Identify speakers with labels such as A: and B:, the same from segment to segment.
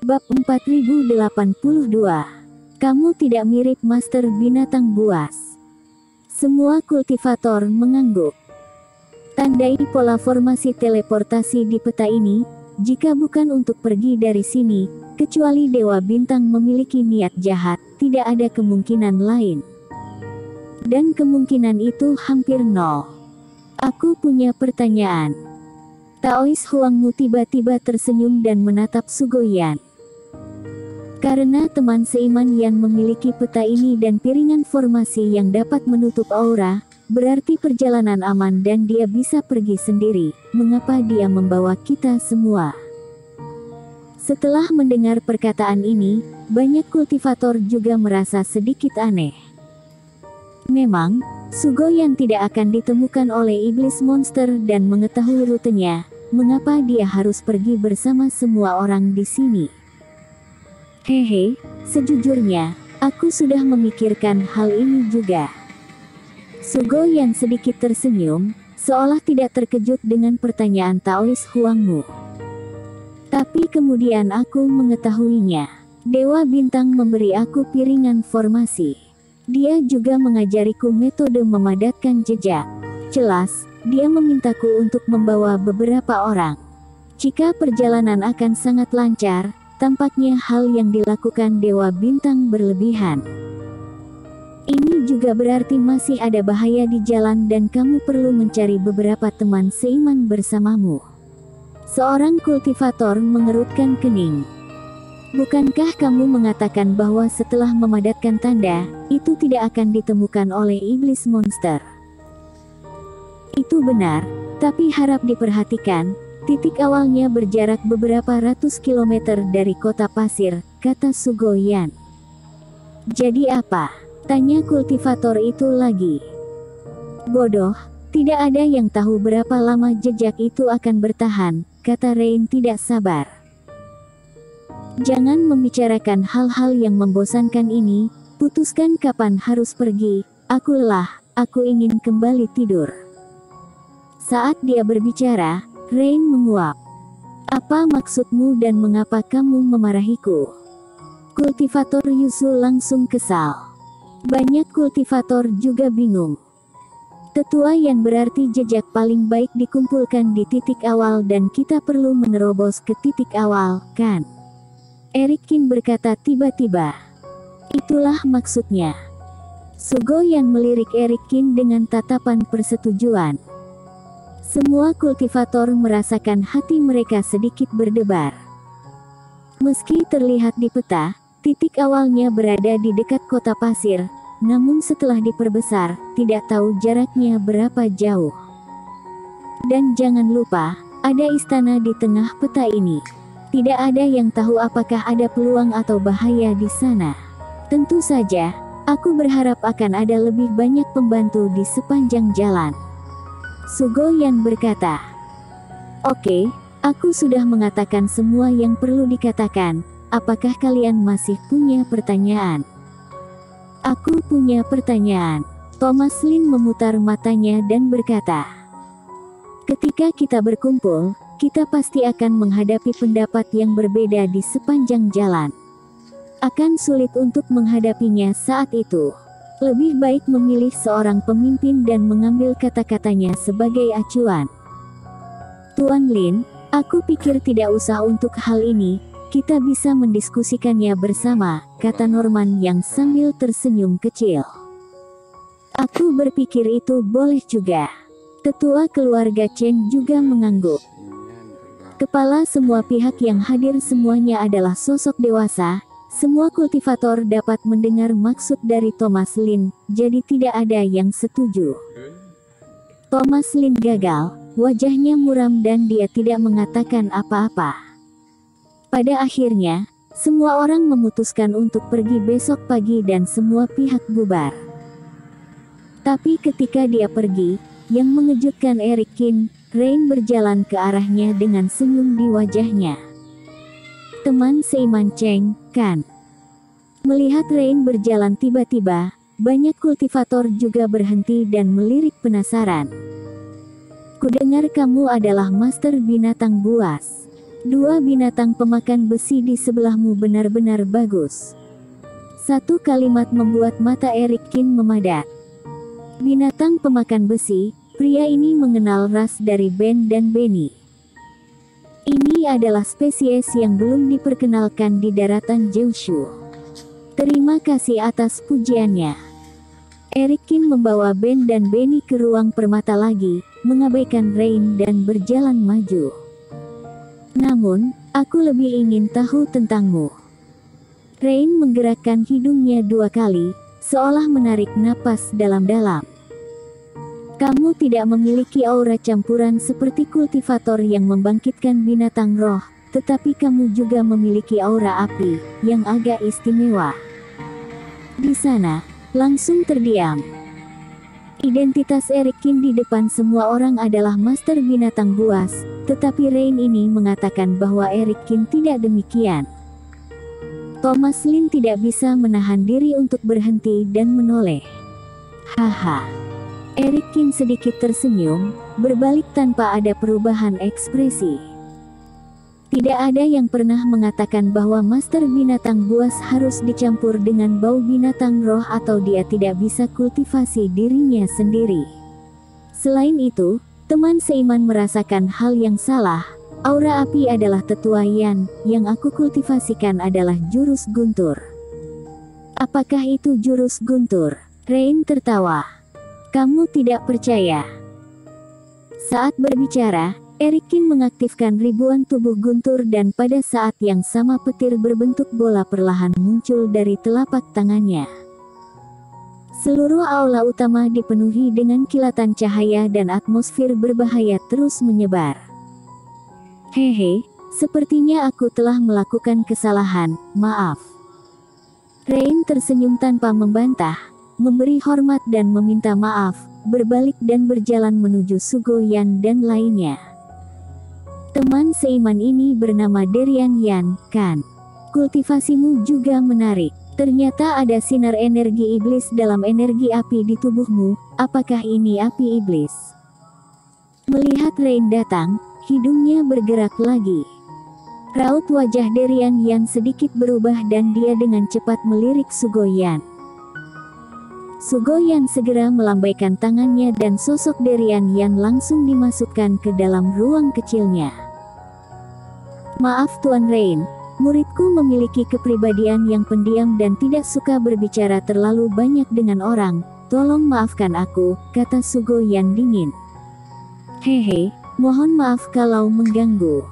A: Bab 4082. Kamu tidak mirip Master Binatang Buas. Semua kultivator mengangguk. Tandai pola formasi teleportasi di peta ini, jika bukan untuk pergi dari sini, kecuali Dewa Bintang memiliki niat jahat, tidak ada kemungkinan lain. Dan kemungkinan itu hampir nol. Aku punya pertanyaan. Taois Huangmu tiba-tiba tersenyum dan menatap Sugoyan. Karena teman seiman Yan memiliki peta ini dan piringan formasi yang dapat menutup aura, berarti perjalanan aman dan dia bisa pergi sendiri. Mengapa dia membawa kita semua? Setelah mendengar perkataan ini, banyak kultivator juga merasa sedikit aneh. Memang, Sugoyan tidak akan ditemukan oleh iblis monster dan mengetahui rutenya. Mengapa dia harus pergi bersama semua orang di sini? Hehe, sejujurnya, aku sudah memikirkan hal ini juga. Sugoyan sedikit tersenyum, seolah tidak terkejut dengan pertanyaan Taois Huangmu. Tapi kemudian aku mengetahuinya. Dewa Bintang memberi aku piringan formasi. Dia juga mengajariku metode memadatkan jejak. Jelas, dia memintaku untuk membawa beberapa orang. Jika perjalanan akan sangat lancar, tampaknya hal yang dilakukan Dewa Bintang berlebihan. Ini juga berarti masih ada bahaya di jalan dan kamu perlu mencari beberapa teman seiman bersamamu. Seorang kultivator mengerutkan kening. Bukankah kamu mengatakan bahwa setelah memadatkan tanda, itu tidak akan ditemukan oleh iblis monster? Itu benar, tapi harap diperhatikan. Titik awalnya berjarak beberapa ratus kilometer dari kota pasir, kata Sugoyan. Jadi apa? Tanya kultivator itu lagi. Bodoh, tidak ada yang tahu berapa lama jejak itu akan bertahan, kata Rain tidak sabar. Jangan membicarakan hal-hal yang membosankan ini, putuskan kapan harus pergi, aku lelah, aku ingin kembali tidur. Saat dia berbicara, Rain menguap. Apa maksudmu dan mengapa kamu memarahiku? Kultivator Yusu langsung kesal. Banyak kultivator juga bingung. Tetua yang berarti jejak paling baik dikumpulkan di titik awal dan kita perlu menerobos ke titik awal, kan? Erikin berkata tiba-tiba. Itulah maksudnya. Sugoyan melirik Erikin dengan tatapan persetujuan. Semua kultivator merasakan hati mereka sedikit berdebar. Meski terlihat di peta, titik awalnya berada di dekat kota pasir, namun setelah diperbesar, tidak tahu jaraknya berapa jauh. Dan jangan lupa, ada istana di tengah peta ini. Tidak ada yang tahu apakah ada peluang atau bahaya di sana. Tentu saja, aku berharap akan ada lebih banyak pembantu di sepanjang jalan. Sugoyan berkata, "Oke, aku sudah mengatakan semua yang perlu dikatakan. Apakah kalian masih punya pertanyaan?" "Aku punya pertanyaan." Thomas Lin memutar matanya dan berkata, "Ketika kita berkumpul, kita pasti akan menghadapi pendapat yang berbeda di sepanjang jalan. Akan sulit untuk menghadapinya saat itu. Lebih baik memilih seorang pemimpin dan mengambil kata-katanya sebagai acuan." "Tuan Lin, aku pikir tidak usah untuk hal ini, kita bisa mendiskusikannya bersama," kata Norman yang sambil tersenyum kecil. "Aku berpikir itu boleh juga." Tetua keluarga Chen juga mengangguk. Kepala semua pihak yang hadir semuanya adalah sosok dewasa. Semua kultivator dapat mendengar maksud dari Thomas Lin, jadi tidak ada yang setuju. Thomas Lin gagal, wajahnya muram dan dia tidak mengatakan apa-apa. Pada akhirnya, semua orang memutuskan untuk pergi besok pagi dan semua pihak bubar. Tapi ketika dia pergi, yang mengejutkan Erikin, Rain berjalan ke arahnya dengan senyum di wajahnya. "Teman seiman Cheng, kan?" Melihat Rain berjalan tiba-tiba, banyak kultivator juga berhenti dan melirik penasaran. "Kudengar kamu adalah Master Binatang Buas. Dua binatang pemakan besi di sebelahmu benar-benar bagus. Satu kalimat membuat mata Erikkin memadat. Binatang pemakan besi, pria ini mengenal ras dari Ben dan Benny. Ini adalah spesies yang belum diperkenalkan di daratan Jeushu. Terima kasih atas pujiannya. Erikkin membawa Ben dan Benny ke ruang permata lagi, mengabaikan Rain dan berjalan maju. Namun, aku lebih ingin tahu tentangmu. Rain menggerakkan hidungnya 2 kali, seolah menarik napas dalam-dalam. Kamu tidak memiliki aura campuran seperti kultivator yang membangkitkan binatang roh, tetapi kamu juga memiliki aura api, yang agak istimewa. Di sana, langsung terdiam. Identitas Erikkin di depan semua orang adalah master binatang buas, tetapi Rain ini mengatakan bahwa Erikkin tidak demikian. Thomas Lin tidak bisa menahan diri untuk berhenti dan menoleh. Haha. Erikkin sedikit tersenyum, berbalik tanpa ada perubahan ekspresi. Tidak ada yang pernah mengatakan bahwa master binatang buas harus dicampur dengan bau binatang roh atau dia tidak bisa kultivasi dirinya sendiri. Selain itu, teman seiman merasakan hal yang salah. Aura api adalah tetua Yan, yang aku kultivasikan adalah jurus guntur. Apakah itu jurus guntur? Rain tertawa. Kamu tidak percaya? Saat berbicara, Erikkin mengaktifkan ribuan tubuh guntur dan pada saat yang sama petir berbentuk bola perlahan muncul dari telapak tangannya. Seluruh aula utama dipenuhi dengan kilatan cahaya dan atmosfer berbahaya terus menyebar. Hehe, sepertinya aku telah melakukan kesalahan, maaf. Rain tersenyum tanpa membantah, memberi hormat dan meminta maaf, berbalik dan berjalan menuju Sugo Yan dan lainnya. Teman seiman ini bernama Derian Yan, kan? Kultivasimu juga menarik. Ternyata ada sinar energi iblis dalam energi api di tubuhmu. Apakah ini api iblis? Melihat Rain datang, hidungnya bergerak lagi. Raut wajah Derian Yan sedikit berubah dan dia dengan cepat melirik Sugo Yan. Sugo Yan segera melambaikan tangannya dan sosok Derian Yan langsung dimasukkan ke dalam ruang kecilnya. Maaf Tuan Rain, muridku memiliki kepribadian yang pendiam dan tidak suka berbicara terlalu banyak dengan orang. Tolong maafkan aku, kata Sugo Yan dingin. Hehe, mohon maaf kalau mengganggu.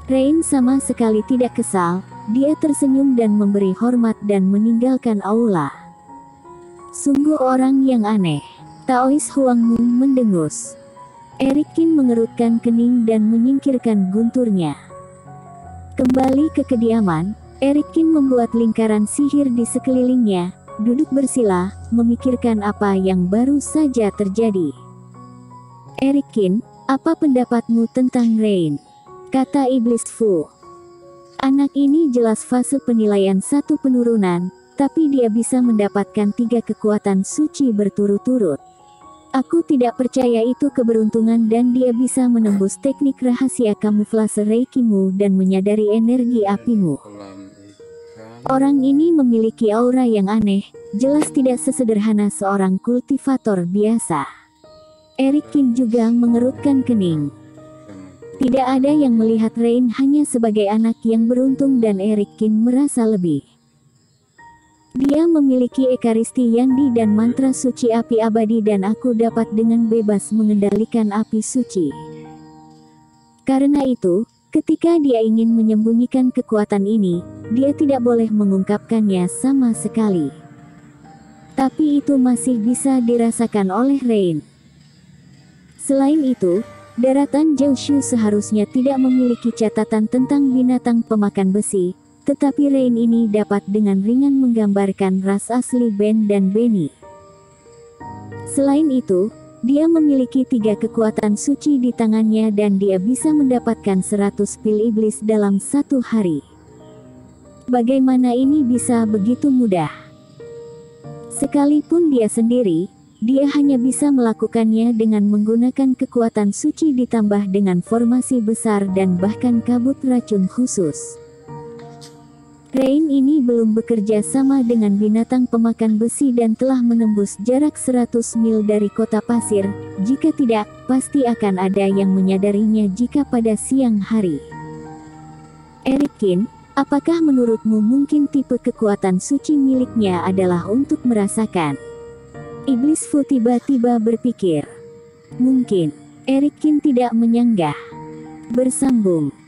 A: Rain sama sekali tidak kesal, dia tersenyum dan memberi hormat dan meninggalkan aula. Sungguh orang yang aneh. Taois Huangmu mendengus. Erikkin mengerutkan kening dan menyingkirkan gunturnya. Kembali ke kediaman, Erikkin membuat lingkaran sihir di sekelilingnya, duduk bersila, memikirkan apa yang baru saja terjadi. Erikkin, apa pendapatmu tentang Rain? Kata Iblis Fu. Anak ini jelas fase penilaian 1 penurunan, tapi dia bisa mendapatkan 3 kekuatan suci berturut-turut. Aku tidak percaya itu keberuntungan dan dia bisa menembus teknik rahasia kamuflase reikimu dan menyadari energi apimu. Orang ini memiliki aura yang aneh, jelas tidak sesederhana seorang kultivator biasa. Erikkin juga mengerutkan kening. Tidak ada yang melihat Rain hanya sebagai anak yang beruntung dan Erikkin merasa lebih. Dia memiliki ekaristi Yandi dan mantra suci api abadi dan aku dapat dengan bebas mengendalikan api suci. Karena itu, ketika dia ingin menyembunyikan kekuatan ini, dia tidak boleh mengungkapkannya sama sekali. Tapi itu masih bisa dirasakan oleh Rain. Selain itu, daratan Jeushu seharusnya tidak memiliki catatan tentang binatang pemakan besi, tetapi Rain ini dapat dengan ringan menggambarkan ras asli Ben dan Benny. Selain itu, dia memiliki 3 kekuatan suci di tangannya dan dia bisa mendapatkan 100 pil iblis dalam 1 hari. Bagaimana ini bisa begitu mudah? Sekalipun dia sendiri, dia hanya bisa melakukannya dengan menggunakan kekuatan suci ditambah dengan formasi besar dan bahkan kabut racun khusus. Rain ini belum bekerja sama dengan binatang pemakan besi dan telah menembus jarak 100 mil dari kota pasir. Jika tidak, pasti akan ada yang menyadarinya jika pada siang hari. Erikin, apakah menurutmu mungkin tipe kekuatan suci miliknya adalah untuk merasakan? Iblis Fu tiba-tiba berpikir. Mungkin. Erikin tidak menyanggah. Bersambung.